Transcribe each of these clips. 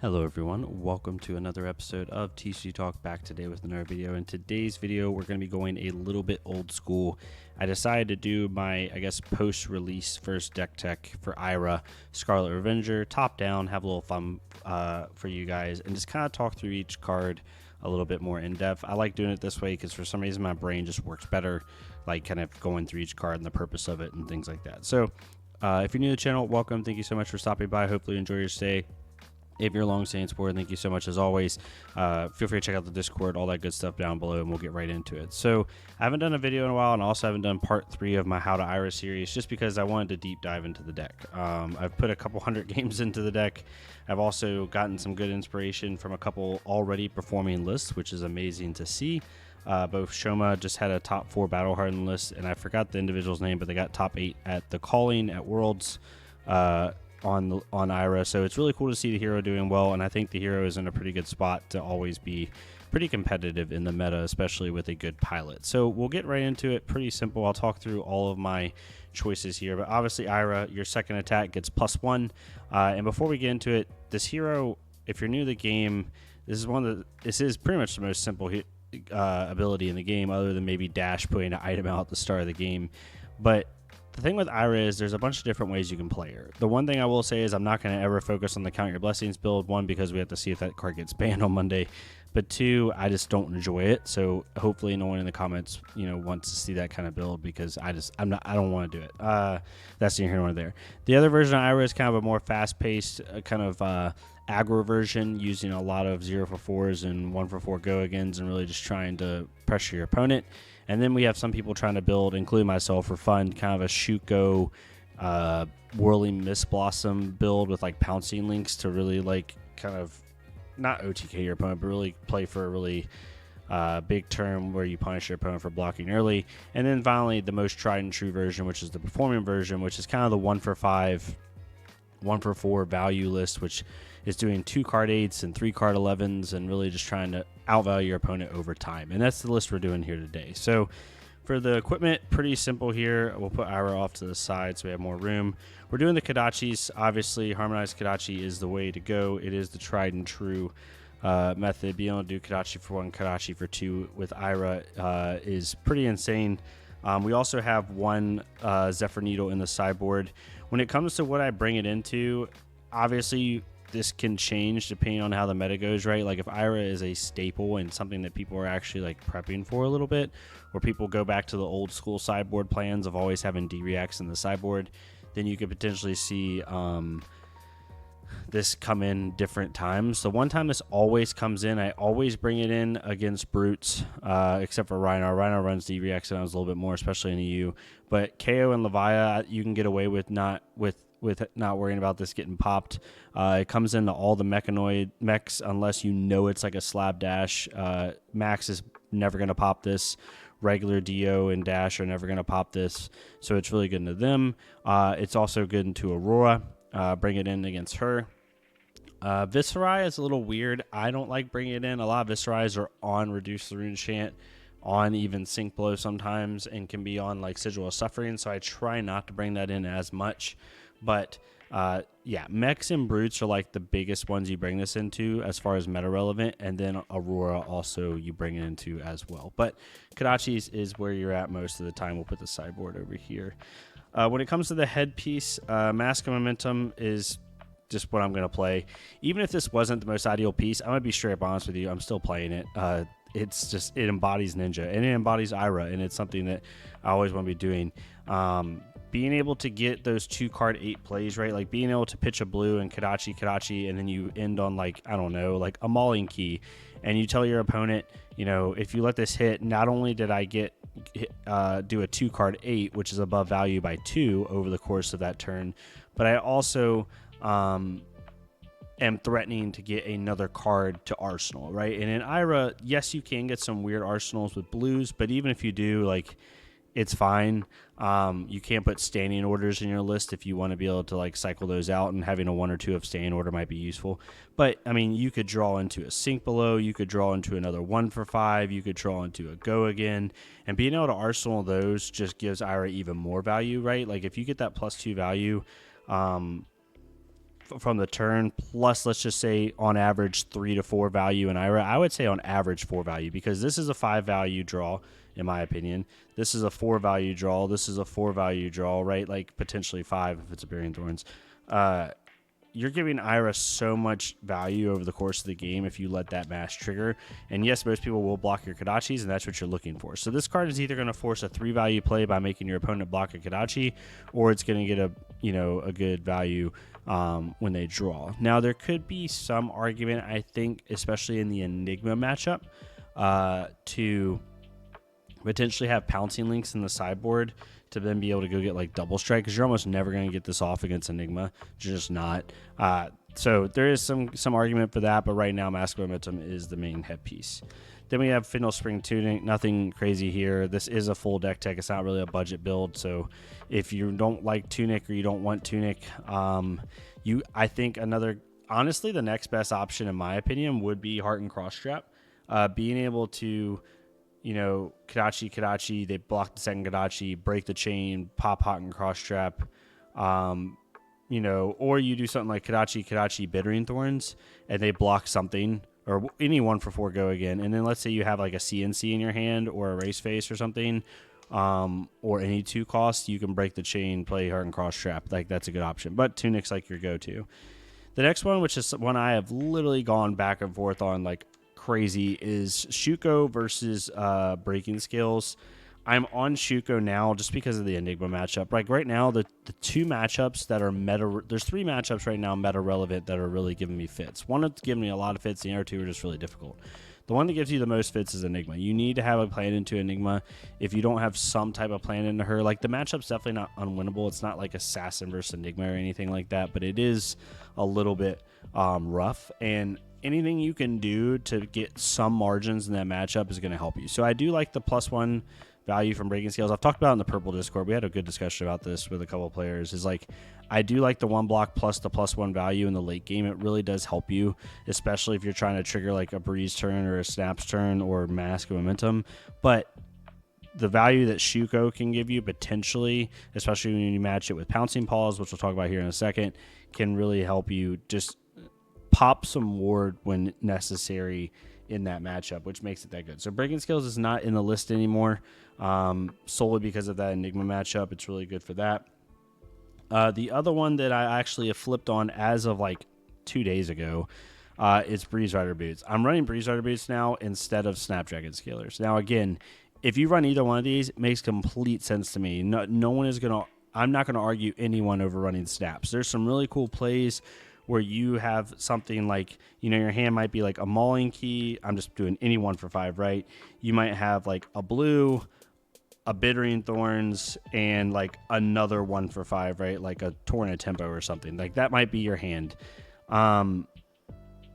Hello everyone, welcome to another episode of TCG Talk, back today with another video. In today's video, we're going to be going a little bit old school. I decided to do my, post-release first deck tech for Ira, Scarlet Revenger, top down, have a little fun for you guys, and just kind of talk through each card a little bit more in depth. I like doing it this way because for some reason my brain just works better, like kind of going through each card and the purpose of it and things like that. So if you're new to the channel, welcome. Thank you so much for stopping by. Hopefully you enjoy your stay. If you're a long-standing supporter, thank you so much as always. Feel free to check out the Discord, all that good stuff down below, and we'll get right into it. So I haven't done a video in a while, and also haven't done part 3 of my How to Ira series, just because I wanted to deep dive into the deck. I've put a couple hundred games into the deck. I've also gotten some good inspiration from a couple already performing lists, which is amazing to see. Both Shoma just had a top 4 battle hardened list, and I forgot the individual's name, but they got top 8 at the Calling at Worlds. On Ira, so it's really cool to see the hero doing well, and I think the hero is in a pretty good spot to always be pretty competitive in the meta, especially with a good pilot. So we'll get right into it. Pretty simple. I'll talk through all of my choices here, but obviously Ira, your second attack gets +1, and before we get into it, this hero, if you're new to the game, this is pretty much the most simple ability in the game, other than maybe dash putting an item out at the start of the game. But the thing with Ira is there's a bunch of different ways you can play her. The one thing I will say is I'm not going to ever focus on the Count Your Blessings build. One, because we have to see if that card gets banned on Monday. But two, I just don't enjoy it. So hopefully no one in the comments, wants to see that kind of build, because I don't want to do it. That's neither here nor there. The other version of Ira is kind of a more fast-paced aggro version, using a lot of 0-for-4s and 1-for-4 go-agains and really just trying to pressure your opponent. And then we have some people trying to build, including myself for fun, kind of a shoot-go Whirling Mist Blossom build with like pouncing links to really kind of not OTK your opponent, but really play for a really big turn where you punish your opponent for blocking early. And then finally, the most tried and true version, which is the performing version, which is kind of the 1-for-5, 1-for-4 value list, which is doing 2 card 8s and 3 card 11s and really just trying to outvalue your opponent over time. And that's the list we're doing here today. So for the equipment, pretty simple here. We'll put Ira off to the side so we have more room. We're doing the Kodachis. Obviously, Harmonized Kodachi is the way to go. It is the tried and true method. Being able to do Kodachi for 1, Kodachi for 2 with Ira is pretty insane. We also have 1 Zephyr Needle in the sideboard. When it comes to what I bring it into, obviously this can change depending on how the meta goes, right? Like if Ira is a staple and something that people are actually prepping for a little bit, or people go back to the old school sideboard plans of always having D-Reacts in the sideboard, then you could potentially see this come in different times. The one time this always comes in, I always bring it in against Brutes, except for Rhino. Rhino runs D-Reacts and a little bit more, especially in the EU. But KO and Levia, you can get away with not worrying about this getting popped. It comes into all the mechs unless it's like a slab dash. Max is never going to pop this. Regular Dio and Dash are never going to pop this. So it's really good into them. It's also good into Aurora. Bring it in against her. Viscerai is a little weird. I don't like bringing it in. A lot of Viscerais are on Reduce the Rune Chant, on even Sink Blow sometimes, and can be on Sigil of Suffering. So I try not to bring that in as much. But yeah, mechs and brutes are the biggest ones you bring this into as far as meta relevant, and then Aurora also you bring it into as well. But Kodachis is where you're at most of the time. We'll put the sideboard over here. When it comes to the headpiece, Mask of Momentum is just what I'm going to play. Even if this wasn't the most ideal piece, I'm going to be straight up honest with you, I'm still playing it. It embodies Ninja, and it embodies Ira, and it's something that I always want to be doing. Being able to get those 2 card 8 plays, right? Being able to pitch a blue and Kodachi, and then you end on a Mauling Key, and you tell your opponent, if you let this hit, not only did I do a 2 card 8, which is above value by 2 over the course of that turn, but I also am threatening to get another card to Arsenal, right? And in Ira, yes, you can get some weird Arsenals with blues, but even if you do, it's fine. You can't put standing orders in your list if you want to be able to cycle those out, and having a 1 or 2 of standing order might be useful. But I mean, you could draw into a Sink Below, you could draw into another 1-for-5, you could draw into a Go Again, and being able to Arsenal those just gives Ira even more value, right? If you get that +2 value, from the turn, plus let's just say on average 3 to 4 value in Ira. I would say on average 4 value, because this is a 5 value draw in my opinion. This is a 4 value draw. This is a 4 value draw, right? Like potentially 5 if it's a Burying Thorns. You're giving Ira so much value over the course of the game if you let that mash trigger. And yes, most people will block your Kodachis, and that's what you're looking for. So this card is either going to force a 3 value play by making your opponent block a Kodachi, or it's going to get a good value when they draw. Now there could be some argument, I think, especially in the Enigma matchup, to potentially have pouncing links in the sideboard to then be able to go get like double strike, because you're almost never going to get this off against Enigma. You're just not. So there is some argument for that, but right now Mask Momentum is the main headpiece. Then we have Findle Spring Tunic. Nothing crazy here. This is a full deck tech. It's not really a budget build. So if you don't like Tunic or you don't want Tunic, I think honestly, the next best option in my opinion would be Heart and Cross Strap. Being able to, Kodachi, they block the second Kodachi, break the chain, pop Hot and Cross Trap, or you do something like Kodachi, Bittering Thorns, and they block something, or any 1 for 4 go again. And then let's say you have like a CNC in your hand or a Race Face or something, or any 2 costs, you can break the chain, play Heart and Cross Trap. Like that's a good option. But Tunic's like your go-to. The next one, which is one I have literally gone back and forth on like crazy, is Shuko versus Breaking Scales. I'm on Shuko now just because of the Enigma matchup. Like right now, the 2 matchups that are there's 3 matchups right now meta relevant that are really giving me fits. One that's giving me a lot of fits, the other 2 are just really difficult. The one that gives you the most fits is Enigma. You need to have a plan into Enigma. If you don't have some type of plan into her, like the matchup's definitely not unwinnable. It's not like Assassin versus Enigma or anything like that, but it is a little bit rough, and anything you can do to get some margins in that matchup is going to help you. So I do like the +1 value from Breaking Scales. I've talked about it in the Purple Discord. We had a good discussion about this with a couple of players. Is like, I do like the 1 block plus the +1 value in the late game. It really does help you, especially if you're trying to trigger like a Breeze turn or a Snaps turn or Mask of Momentum. But the value that Shuko can give you potentially, especially when you match it with Pouncing Paws, which we'll talk about here in a second, can really help you just pop some ward when necessary in that matchup, which makes it that good. So Breaking Scales is not in the list anymore, solely because of that Enigma matchup. It's really good for that. The other one that I actually have flipped on as of like 2 days ago is Breeze Rider Boots. I'm running Breeze Rider Boots now instead of Snapdragon Scalers. Now again, if you run either one of these, it makes complete sense to me. No one is gonna. I'm not gonna argue anyone over running Snaps. There's some really cool plays where you have something like, your hand might be like a Mauling Key. I'm just doing any 1 for 5, right? You might have like a blue, a Bittering Thorns, and like another 1 for 5, right? Like a Torn Tempo or something. Like that might be your hand.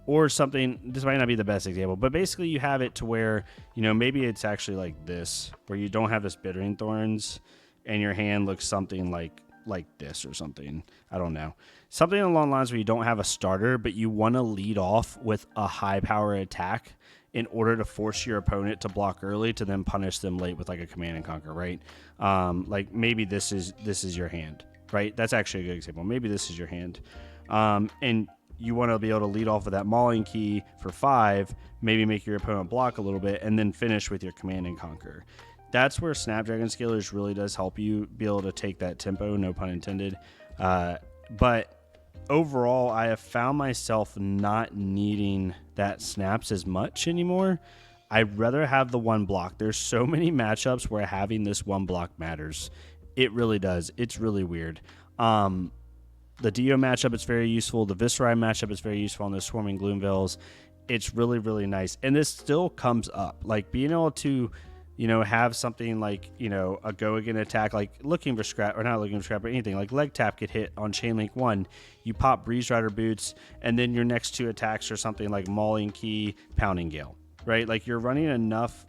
Or something, this might not be the best example, but basically you have it to where, maybe it's actually like this, where you don't have this Bittering Thorns and your hand looks something like this or something. I don't know. Something along the lines where you don't have a starter, but you want to lead off with a high power attack in order to force your opponent to block early to then punish them late with like a Command and Conquer, right? Like maybe this is your hand, right? That's actually a good example. Maybe this is your hand. And you want to be able to lead off with that Mauling Key for 5, maybe make your opponent block a little bit, and then finish with your Command and Conquer. That's where Snapdragon Scalers really does help you be able to take that tempo, no pun intended. But overall, I have found myself not needing that Snaps as much anymore. I'd rather have the 1 block. There's so many matchups where having this 1 block matters. It really does. It's really weird. The Dio matchup is very useful. The Viscerai matchup is very useful on the Swarming Gloomveils. It's really, really nice. And this still comes up. Like being able to, have something like, a go again attack, like looking for scrap, or not looking for scrap, or anything like leg tap could hit on Chainlink 1. You pop Breeze Rider Boots, and then your next 2 attacks are something like Mauling Key, Pounding Gale, right? Like you're running enough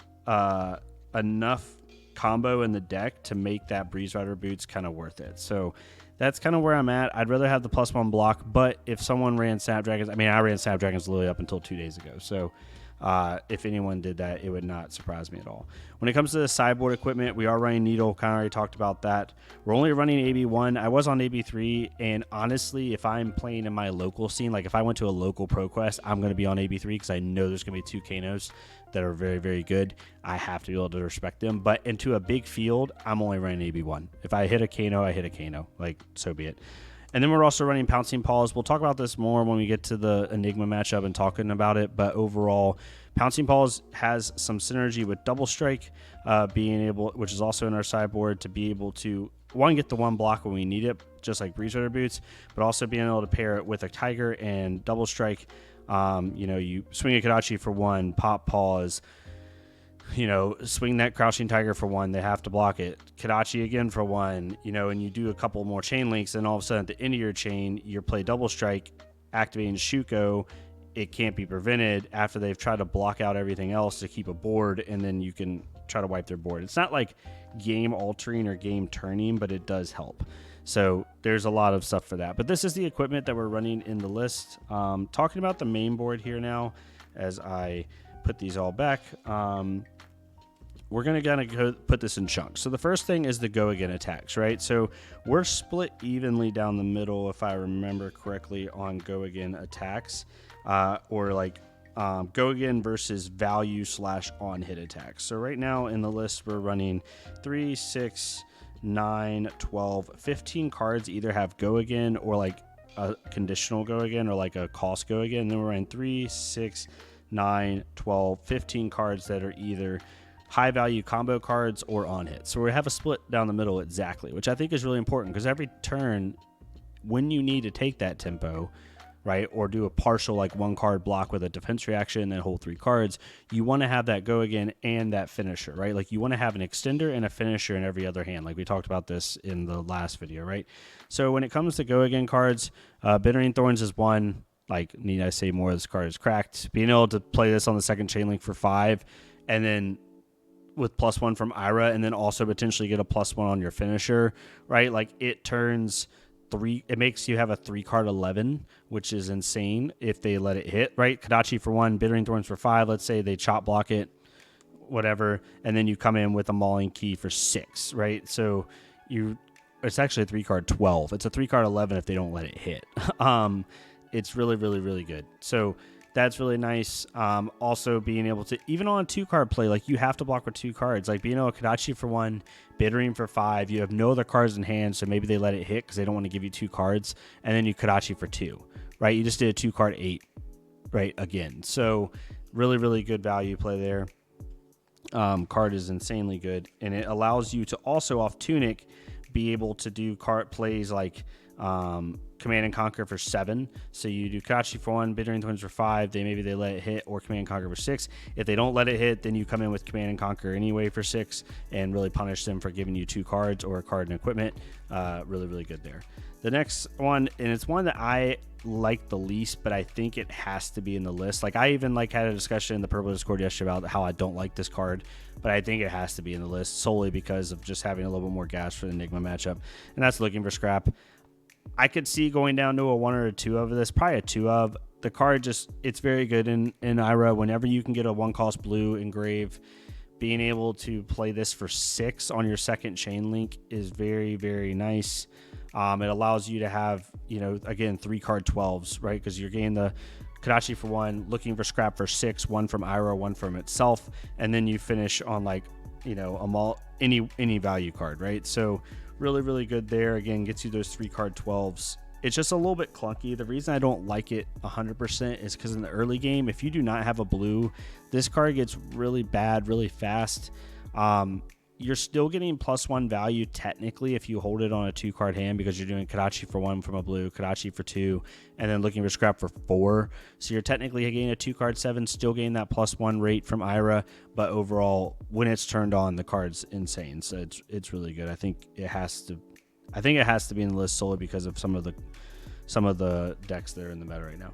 combo in the deck to make that Breeze Rider Boots kind of worth it. So that's kind of where I'm at. I'd rather have the +1 block, but if someone ran Snapdragons, I ran Snapdragons literally up until 2 days ago. So If anyone did that, it would not surprise me at all. When it comes to the sideboard equipment, we are running Needle. Kind of already talked about that. We're only running AB1. I was on AB3, and honestly, if I'm playing in my local scene, like if I went to a local ProQuest, I'm going to be on AB3 because I know there's going to be 2 Kanos that are very, very good. I have to be able to respect them. But into a big field, I'm only running AB1. If I hit a Kano, I hit a Kano. Like, so be it. And then we're also running Pouncing Paws. We'll talk about this more when we get to the Enigma matchup and talking about it. But overall, Pouncing Paws has some synergy with Double Strike, being able, which is also in our sideboard, to be able to, one, get the 1 block when we need it, just like Breeze Rider Boots, but also being able to pair it with a Tiger and Double Strike. You know, you swing a Kodachi for 1, pop Paws, you know, swing that Crouching Tiger for 1, they have to block it. Kodachi again for 1, you know, and you do a couple more chain links, and all of a sudden at the end of your chain, you play Double Strike, activating Shuko. It can't be prevented after they've tried to block out everything else to keep a board, and then you can try to wipe their board. It's not like game altering or game turning, but it does help. So there's a lot of stuff for that. But this is the equipment that we're running in the list. Talking about the main board here now, as I put these all back. We're going to kind of go put this in chunks. So the first thing is the go again attacks, right? So we're split evenly down the middle, if I remember correctly, on go again attacks, or like go again versus value / on hit attacks. So right now in the list, we're running 3, 6, 9, 12, 15 cards either have go again or like a conditional go again or like a cost go again. And then we're running 3, 6, 9, 12, 15 cards that are either high value combo cards or on hit. So we have a split down the middle exactly, which I think is really important because every turn when you need to take that tempo, right, or do a partial like 1 card block with a defense reaction and then hold 3 cards, you want to have that go again and that finisher, right? Like you want to have an extender and a finisher in every other hand. Like we talked about this in the last video, right? So when it comes to go again cards, Bittering Thorns is 1. Like, need I say more? This card is cracked. Being able to play this on the second chain link for 5, and then with +1 from Ira, and then also potentially get a +1 on your finisher, right? Like it turns 3. It makes you have a 3-card 11, which is insane if they let it hit, right? Kodachi for 1, Bittering Thorns for 5. Let's say they chop block it, whatever, and then you come in with a Mauling Key for 6, right? So it's actually a 3-card 12. It's a 3-card 11 if they don't let it hit. It's really, really, really good. So that's really nice. Also being able to, even on a 2-card play, like you have to block with 2 cards. Like being able to Kodachi for 1, Bittering for 5. You have no other cards in hand, so maybe they let it hit because they don't want to give you 2 cards. And then you Kodachi for 2, right? You just did a 2-card 8, right? Again. So really, really good value play there. Card is insanely good. And it allows you to also off Tunic be able to do card plays like Command and Conquer for 7. So you do Kodachi for 1, Bittering Thorns for 5. Maybe they let it hit, or Command and Conquer for 6. If they don't let it hit, then you come in with Command and Conquer anyway for 6 and really punish them for giving you 2 cards or a card and equipment. Really, really good there. The next one, and it's one that I like the least, but I think it has to be in the list. Like I even had a discussion in the Purple Discord yesterday about how I don't like this card, but I think it has to be in the list solely because of just having a little bit more gas for the Enigma matchup, and that's Looking for Scrap. I could see going down to a 1 or a 2 of this, probably a 2 of. The card it's very good in Ira. Whenever you can get a 1-cost blue engrave, being able to play this for 6 on your second chain link is very, very nice. It allows you to have, again, 3-card 12s, right? Because you're getting the Kodachi for 1, Looking for Scrap for 6, 1 from Ira, 1 from itself, and then you finish on any value card, right? So really, really good there. Again, gets you those 3-card 12s. It's just a little bit clunky. The reason I don't like it 100% is because in the early game, if you do not have a blue, this card gets really bad really fast. You're still getting +1 value technically if you hold it on a 2-card hand because you're doing Kodachi for 1 from a blue, Kodachi for 2, and then Looking for Scrap for 4. So you're technically getting a 2-card 7, still getting that +1 rate from Ira, but overall, when it's turned on, the card's insane. So it's really good. I think it has to be in the list solely because of some of the decks that are in the meta right now.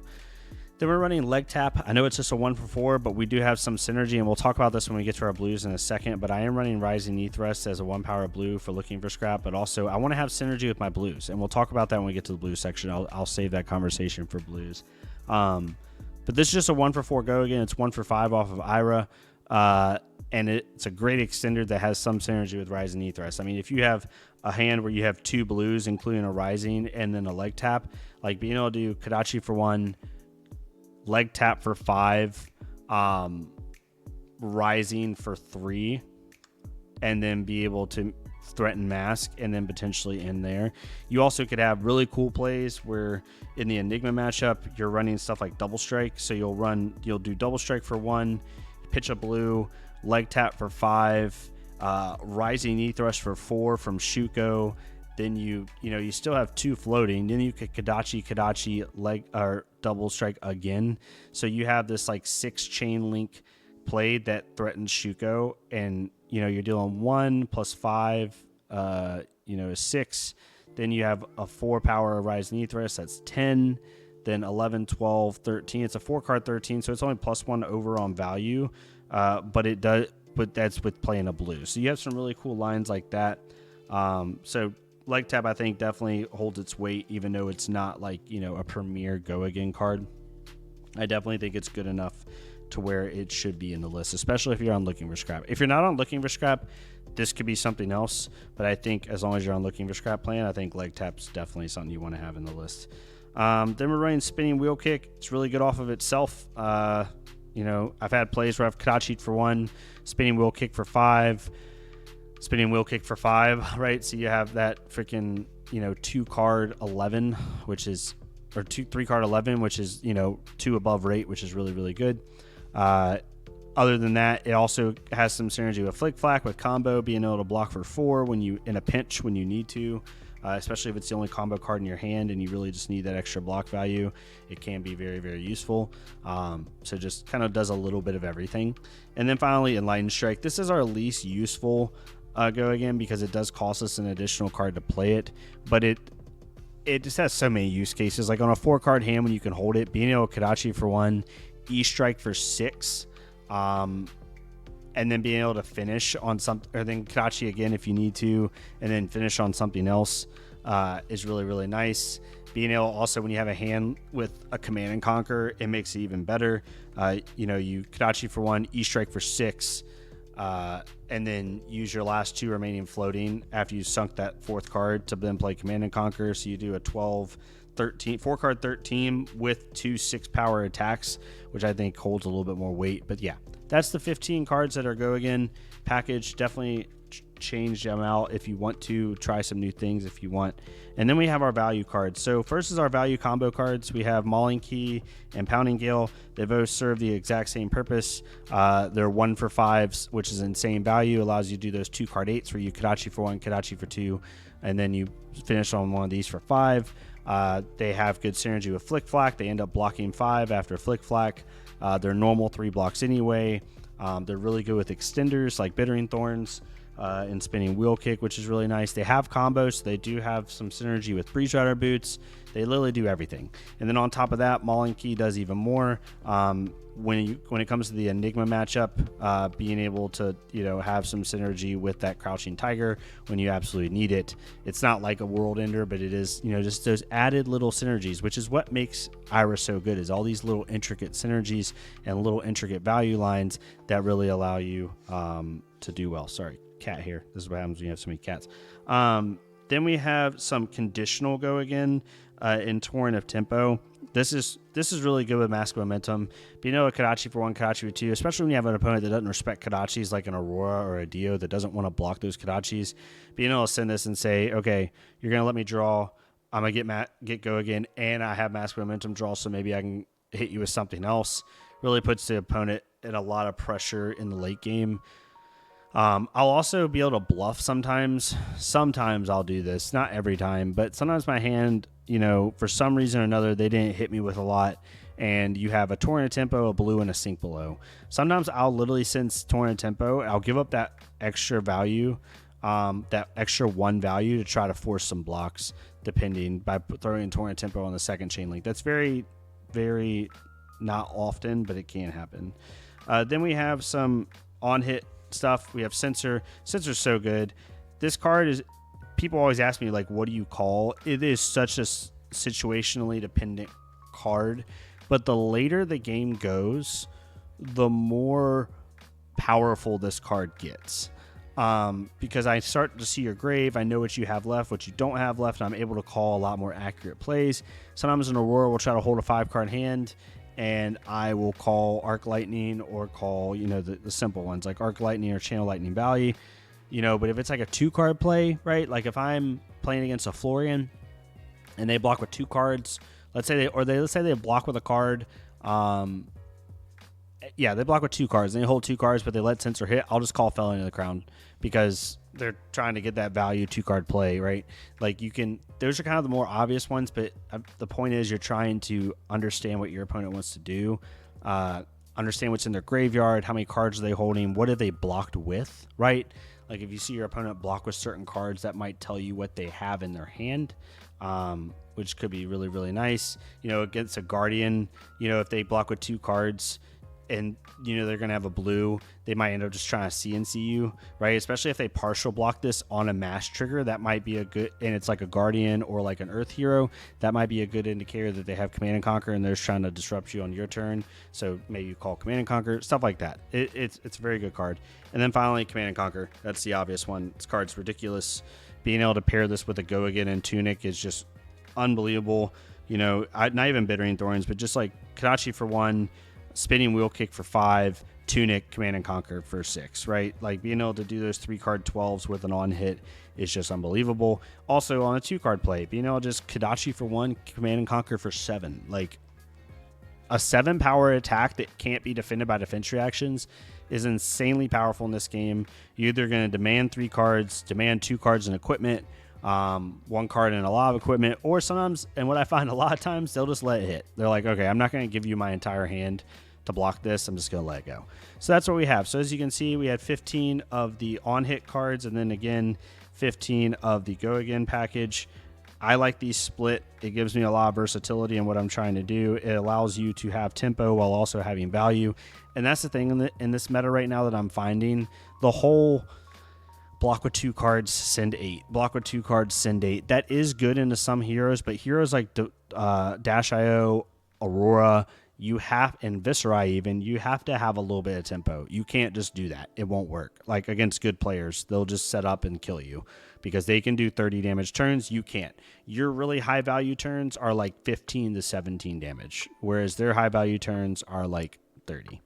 Then we're running Leg Tap. I know it's just a 1 for 4, but we do have some synergy, and we'll talk about this when we get to our blues in a second. But I am running Rising Ethrest as a 1-power blue for Looking for Scrap, but also I want to have synergy with my blues, and we'll talk about that when we get to the blue section. I'll save that conversation for blues. But this is just a 1 for 4 go again. It's 1 for 5 off of Ira. And it's a great extender that has some synergy with Rising Ethos. I mean, if you have a hand where you have 2 blues, including a Rising and then a leg tap, like being able to do Kodachi for 1, leg tap for 5, Rising for 3, and then be able to threaten mask and then potentially in there. You also could have really cool plays where in the Enigma matchup you're running stuff like double strike. So you'll do double strike for 1, pitch a blue, leg tap for 5, Rising Ethos for 4 from Shuko. Then you still have 2 floating. Then you could Kodachi leg or double strike again. So you have this like 6 chain link play that threatens Shuko, and you're dealing 1 plus 5, 6. Then you have a 4 power Rising Ethos, that's 10. Then 11, 12, 13. It's a 4-card 13, so it's only +1 over on value. But that's with playing a blue. So you have some really cool lines like that. So leg tap, I think, definitely holds its weight, even though it's not like, a premier go again card. I definitely think it's good enough to where it should be in the list, especially if you're on looking for scrap. If you're not on looking for scrap, this could be something else. But I think as long as you're on looking for scrap plan, I think leg tap's definitely something you want to have in the list. Then we're running Spinning Wheel Kick. It's really good off of itself. I've had plays where I've Kodachi'd for 1, Spinning Wheel Kick for 5, Spinning Wheel Kick for 5, right? So you have that freaking, 2-card 11, which is, or 3-card 11, which is, 2 above rate, which is really, really good. Other than that, it also has some synergy with Flick Flack, with combo, being able to block for 4 when you in a pinch when you need to. Especially if it's the only combo card in your hand and you really just need that extra block value, it can be very, very useful. So just kind of does a little bit of everything. And then finally, Enlightened Strike. This is our least useful go again because it does cost us an additional card to play it, but it just has so many use cases. Like on a 4-card hand, when you can hold it, being able to Kodachi for 1, E-Strike for 6, and then being able to finish on something, or then Kodachi again if you need to, and then finish on something else is really, really nice. Being able also, when you have a hand with a Command and Conquer, it makes it even better. You Kodachi for 1, E-Strike for 6, and then use your last 2 remaining floating after you sunk that 4th card to then play Command and Conquer. So you do a 12, 13, 4-card 13 with 2 6-power attacks, which I think holds a little bit more weight. But yeah, that's the 15 cards that are go again package. Definitely change them out if you want to, try some new things if you want. And then we have our value cards. So first is our value combo cards. We have Mauling Key and Pounding Gale. They both serve the exact same purpose. They're 1 for 5s, which is insane value. Allows you to do those 2-card 8s where you Kodachi for 1, Kodachi for 2, and then you finish on one of these for 5. They have good synergy with Flick Flack. They end up blocking 5 after Flick Flack. They're normal 3 blocks anyway. They're really good with extenders like Bittering Thorns and Spinning Wheel Kick, which is really nice. They have combos, so they do have some synergy with Breeze Rider Boots. They literally do everything. And then on top of that, Mauling Key does even more. When it comes to the Enigma matchup, being able to have some synergy with that Crouching Tiger when you absolutely need it. It's not like a World Ender, but it is just those added little synergies, which is what makes Ira so good, is all these little intricate synergies and little intricate value lines that really allow you to do well. Sorry, cat here. This is what happens when you have so many cats. Then we have some conditional go again in Torrent of Tempo. This is really good with Mask Momentum. Being able to Kodachi for 1, Kodachi for 2, especially when you have an opponent that doesn't respect Kodachis like an Aurora or a Dio that doesn't want to block those Kodachis. Being able to send this and say, okay, you're going to let me draw. I'm going to get go again, and I have Mask Momentum draw, so maybe I can hit you with something else. Really puts the opponent in a lot of pressure in the late game. I'll also be able to bluff sometimes. Sometimes I'll do this, not every time, but sometimes my hand, for some reason or another, they didn't hit me with a lot, and you have a Torrent of Tempo, a blue, and a Sink Below. Sometimes I'll literally send Torrent of Tempo. I'll give up that extra value, that extra 1 value to try to force some blocks, depending, by throwing Torrent of Tempo on the second chain link. That's very, very not often, but it can happen. Then we have some on-hit stuff. We have Censor. Censor's so good. This card is, people always ask me, like, what do you call? It is such a situationally dependent card but the later the game goes, the more powerful this card gets. Because I start to see your grave, I know what you have left, what you don't have left, and I'm able to call a lot more accurate plays. Sometimes an Aurora will try to hold a 5-card hand, and I will call Arc Lightning or call, the simple ones like Arc Lightning or Channel Lightning Valley, but if it's like a 2-card play, right? Like if I'm playing against a Florian and they block with 2 cards, let's say they block with a card, they block with 2 cards. They hold 2 cards, but they let Censor hit. I'll just call Felony of the Crown because they're trying to get that value 2-card play, right? Like those are kind of the more obvious ones, but the point is you're trying to understand what your opponent wants to do, understand what's in their graveyard, how many cards are they holding, what are they blocked with, right? Like if you see your opponent block with certain cards, that might tell you what they have in their hand, which could be really, really nice. Against a Guardian, if they block with 2 cards, and they're gonna have a blue, they might end up just trying to CNC you, right? Especially if they partial block this on a mash trigger, that might be a good, and it's like a Guardian or like an Earth Hero, that might be a good indicator that they have Command and Conquer and they're just trying to disrupt you on your turn. So maybe you call Command and Conquer, stuff like that. It's a very good card. And then finally, Command and Conquer. That's the obvious one. This card's ridiculous. Being able to pair this with a Go Again and Tunic is just unbelievable. Not even Bittering Thorns, but just like Kadachi for 1, Spinning Wheel Kick for 5, Tunic, Command and Conquer for 6, right? Like being able to do those 3-card 12s with an on hit is just unbelievable. Also on a 2-card play, being able to just Kadachi for 1, Command and Conquer for 7. Like a 7-power attack that can't be defended by defense reactions is insanely powerful in this game. You're either going to demand 3 cards, demand 2 cards in equipment, 1 card in a lot of equipment, or sometimes, and what I find a lot of times, they'll just let it hit. They're like, okay, I'm not going to give you my entire hand to block this. I'm just going to let it go. So that's what we have. So as you can see, we had 15 of the on-hit cards, and then again, 15 of the Go Again package. I like these split. It gives me a lot of versatility in what I'm trying to do. It allows you to have tempo while also having value. And that's the thing in this meta right now that I'm finding. The whole block with 2 cards, send 8. Block with 2 cards, send 8. That is good into some heroes, but heroes like Dash.io, Aurora, and Viscerai even, you have to have a little bit of tempo. You can't just do that. It won't work. Like against good players, they'll just set up and kill you because they can do 30 damage turns. You can't. Your really high value turns are like 15 to 17 damage, whereas their high value turns are like 30.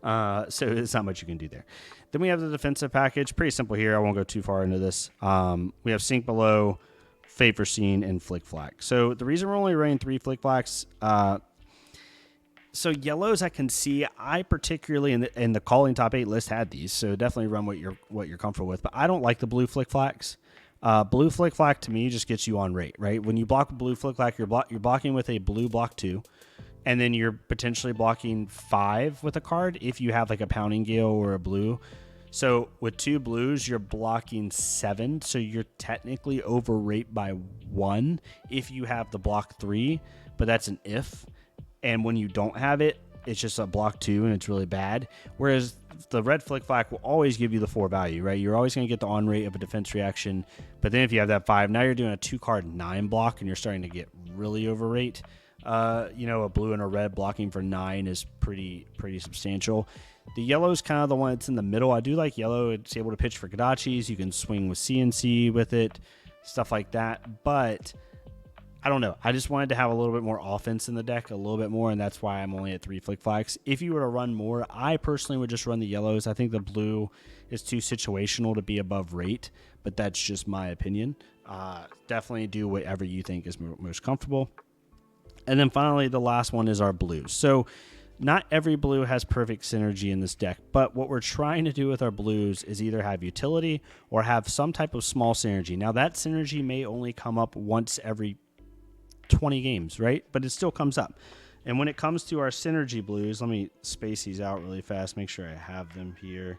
So it's not much you can do there. Then we have the defensive package. Pretty simple here. I won't go too far into this. We have Sink Below, Favor Scene, and Flick Flack. So the reason we're only running 3 Flick Flacks, so yellows I can see, I particularly in the calling top 8 list had these, so definitely run what you're comfortable with. But I don't like the blue Flick Flacks. Blue Flick Flack to me just gets you on rate, right? When you block blue Flick Flack, you're blocking with a blue block 2, and then you're potentially blocking 5 with a card if you have like a Pounding Gale or a blue. So with 2 blues, you're blocking 7, so you're technically over rate by 1 if you have the block 3, but that's an if. And when you don't have it, it's just a block 2 and it's really bad. Whereas the red Flick Flack will always give you the 4 value, right? You're always going to get the on rate of a defense reaction. But then if you have that 5, now you're doing a 2-card 9 block and you're starting to get really over rate. A blue and a red blocking for 9 is pretty substantial. The yellow is kind of the one that's in the middle. I do like yellow. It's able to pitch for Kadachis. You can swing with CNC with it, stuff like that. But I don't know. I just wanted to have a little bit more offense in the deck, a little bit more, and that's why I'm only at 3 Flick Flacks. If you were to run more, I personally would just run the yellows. I think the blue is too situational to be above rate, but that's just my opinion. Definitely do whatever you think is most comfortable. And then finally, the last one is our blues. So not every blue has perfect synergy in this deck, but what we're trying to do with our blues is either have utility or have some type of small synergy. Now, that synergy may only come up once every 20 games, right? But it still comes up. And when it comes to our synergy blues, let me space these out really fast, make sure I have them here.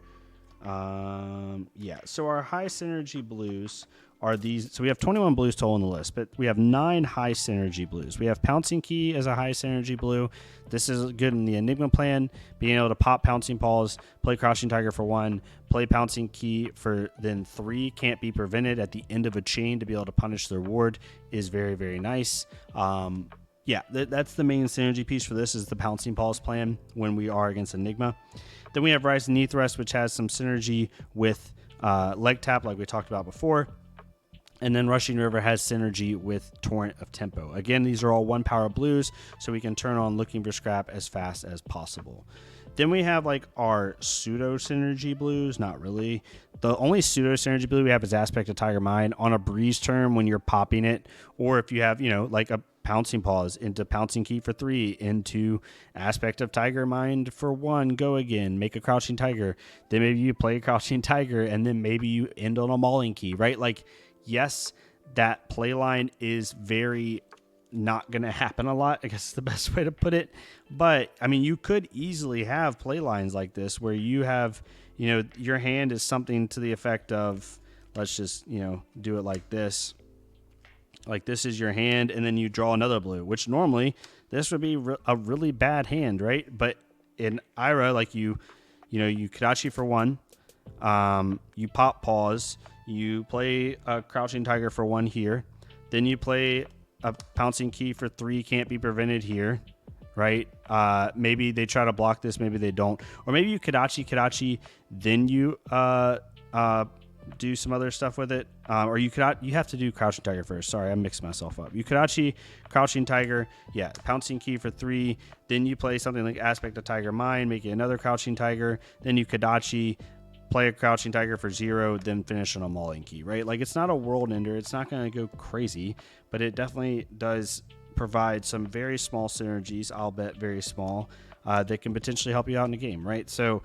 So our high synergy blues are these. So we have 21 blues total on the list, but we have 9 high synergy blues. We have Pouncing Key as a high synergy blue. This is good in the Enigma plan, being able to pop Pouncing Paws, play Crouching Tiger for 1, play Pouncing Key for then 3, can't be prevented at the end of a chain to be able to punish the reward is very, very nice. yeah, that's the main synergy piece for this is the Pouncing Paws plan when we are against Enigma. Then we have Rise and Knee Thrust, which has some synergy with Leg Tap, like we talked about before. And then Rushing River has synergy with Torrent of Tempo. Again, these are all 1 power blues, so we can turn on Looking for Scrap as fast as possible. Then we have like our pseudo synergy blues. Not really. The only pseudo synergy blue we have is Aspect of Tiger Mind on a breeze turn when you're popping it, or if you have, like a Pouncing Paws into Pouncing Key for 3, into Aspect of Tiger Mind for 1, go again, make a Crouching Tiger. Then maybe you play a Crouching Tiger, and then maybe you end on a Mauling Key, right? Like, yes, that play line is very not going to happen a lot, I guess is the best way to put it. But, I mean, you could easily have play lines like this where you have, your hand is something to the effect of, let's just, do it like this. Like this is your hand, and then you draw another blue, which normally this would be a really bad hand, right? But in Ira, like you Kadachi for 1, you pop Paws, you play a Crouching Tiger for 1 here, then you play a Pouncing Key for 3, can't be prevented here, right? Maybe they try to block this, maybe they don't. Or maybe you Kadachi, then you do some other stuff with it. Or you have to do Crouching Tiger first. Sorry, I mixed myself up. You Kadachi, Crouching Tiger, yeah, Pouncing Key for 3, then you play something like Aspect of Tiger Mind, make it another Crouching Tiger, then you Kadachi, play a Crouching Tiger for 0, then finish on a Mauling Key, right? Like, it's not a world ender. It's not going to go crazy, but it definitely does provide some very small synergies, I'll bet very small, that can potentially help you out in the game, right? So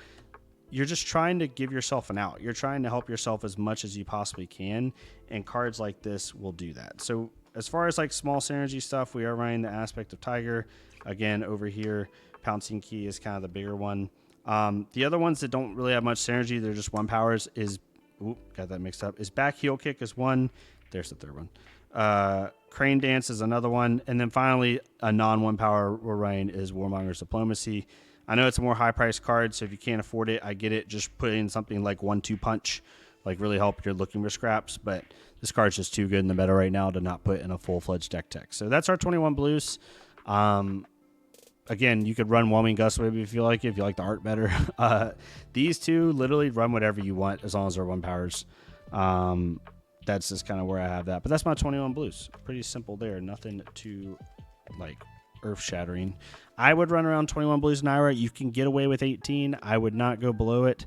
you're just trying to give yourself an out. You're trying to help yourself as much as you possibly can, and cards like this will do that. So as far as like small synergy stuff, we are running the Aspect of Tiger. Again, over here, Pouncing Key is kind of the bigger one. The other ones that don't really have much synergy, they're just 1 powers, is, got that mixed up, is Back Heel Kick is 1. There's the third one. Crane Dance is another one. And then finally, a non-1 power we're running is Warmonger's Diplomacy. I know it's a more high-priced card, so if you can't afford it, I get it. Just put in something like 1-2 Punch, like really help if you're looking for scraps. But this card's just too good in the meta right now to not put in a full-fledged deck tech. So that's our 21 blues. Again, you could run Whelming Gust maybe if you like it, if you like the art better. These two, literally run whatever you want as long as they're 1 powers. That's just kind of where I have that. But that's my 21 blues. Pretty simple there. Nothing too, like, earth-shattering. I would run around 21 blues in Ira. You can get away with 18. I would not go below it.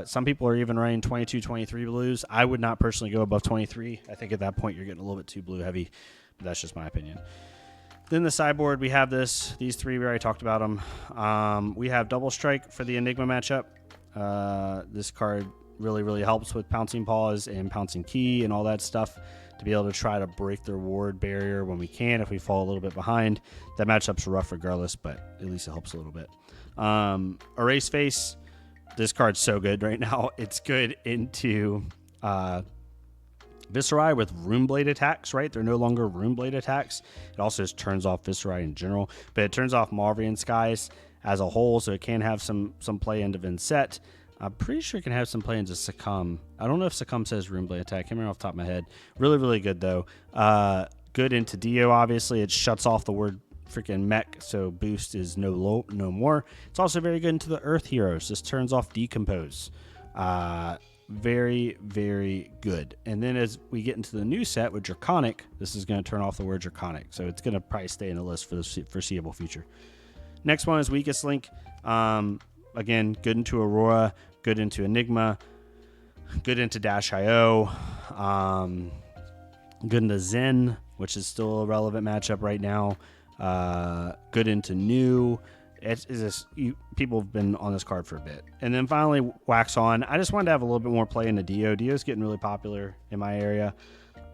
Some people are even running 22, 23 blues. I would not personally go above 23. I think at that point you're getting a little bit too blue heavy. But that's just my opinion. Then the sideboard, we have these 3, we already talked about them. We have Double Strike for the Enigma matchup. This card really, really helps with Pouncing Paws and Pouncing Key and all that stuff to be able to try to break their ward barrier when we can, if we fall a little bit behind. That matchup's rough regardless, but at least it helps a little bit. Erase Face, this card's so good right now. It's good into Viscerai with Runeblade attacks, right? They're no longer Runeblade attacks. It also just turns off Viscerai in general, but it turns off Malverian Skies as a whole, so it can have some play into Vincent. I'm pretty sure it can have some play into Succumb. I don't know if Succumb says Runeblade attack. I can't remember off the top of my head. Really, really good, though. Good into Dio, obviously. It shuts off the word freaking mech, so boost is no more. It's also very good into the Earth Heroes. This turns off Decompose. Very, very good. And then as we get into the new set with Draconic, this is going to turn off the word Draconic. So it's going to probably stay in the list for the foreseeable future. Next one is Weakest Link. Again, good into Aurora, good into Enigma, good into Dash.io, good into Zen, which is still a relevant matchup right now. Good into New. People have been on this card for a bit. And then finally, Wax On. I just wanted to have a little bit more play into Dio. Dio's getting really popular in my area,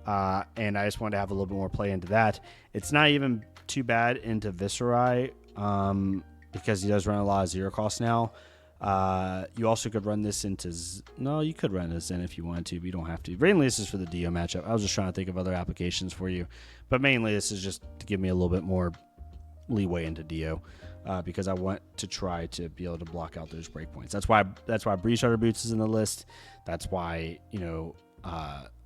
and I just wanted to have a little bit more play into that. It's not even too bad into Viscerai, because he does run a lot of 0 cost now. You also could run this into... No, you could run this in if you wanted to, but you don't have to. Mainly, this is for the Dio matchup. I was just trying to think of other applications for you. But mainly, this is just to give me a little bit more leeway into Dio. Because I want to try to be able to block out those breakpoints. That's why Breeze Shutter Boots is in the list. That's why,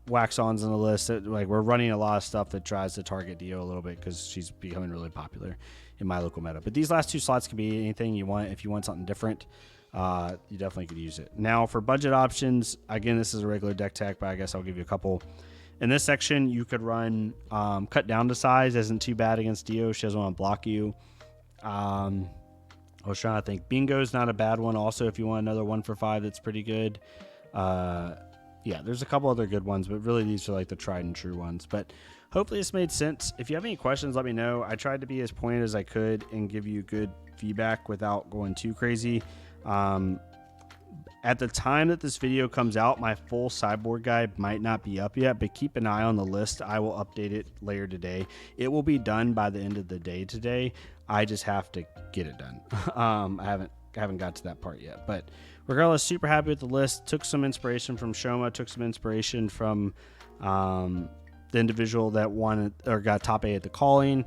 wax-ons on the list. Like, we're running a lot of stuff that tries to target Dio a little bit because she's becoming really popular in my local meta. But these last 2 slots could be anything you want. If you want something different, you definitely could use it. Now, for budget options, again, this is a regular deck tech, but I guess I'll give you a couple. In this section, you could run cut down to size. Isn't too bad against Dio. She doesn't want to block you. I was trying to think. Bingo's not a bad one. Also, if you want another 1 for 5, that's pretty good. Yeah, there's a couple other good ones, but really these are like the tried and true ones. But hopefully this made sense. If you have any questions, let me know. I tried to be as pointed as I could and give you good feedback without going too crazy. At the time that this video comes out, my full sideboard guide might not be up yet, but keep an eye on the list. I will update it later today. It will be done by the end of the day today. I just have to get it done. I haven't got to that part yet, but regardless, super happy with the list. Took some inspiration from Shoma, took some inspiration from the individual that won or got top 8 at the calling.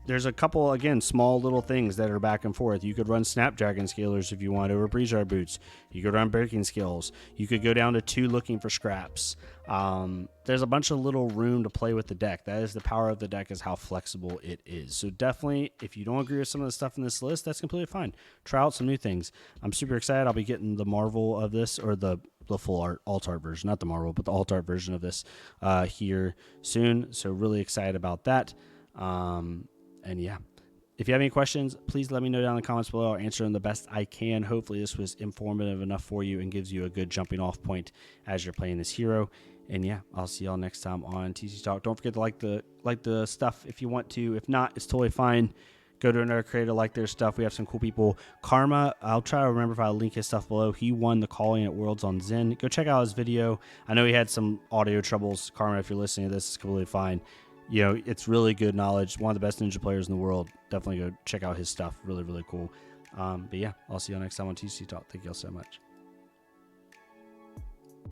There's a couple, again, small little things that are back and forth. You could run Snapdragon Scalers if you want over Breezar Boots. You could run Breaking Skills. You could go down to 2 looking for scraps. There's a bunch of little room to play with the deck. That is the power of the deck, is how flexible it is. So definitely, if you don't agree with some of the stuff in this list, that's completely fine. Try out some new things. I'm super excited. I'll be getting the Marvel of this, or the full alt art version, not the Marvel, but the alt art version of this here soon. So really excited about that. And yeah, if you have any questions, please let me know down in the comments below. I'll answer them the best I can. Hopefully this was informative enough for you and gives you a good jumping off point as you're playing this hero. And yeah, I'll see y'all next time on TCG Talk. Don't forget to like the stuff if you want to. If not, it's totally fine. Go to another creator, like their stuff. We have some cool people. Karma, I'll try to remember if I link his stuff below. He won the calling at Worlds on Zen. Go check out his video. I know he had some audio troubles. Karma, if you're listening to this, it's completely fine. You know, it's really good knowledge. One of the best ninja players in the world. Definitely go check out his stuff. Really, really cool. But yeah, I'll see you next time on TCG Talk. Thank you all so much.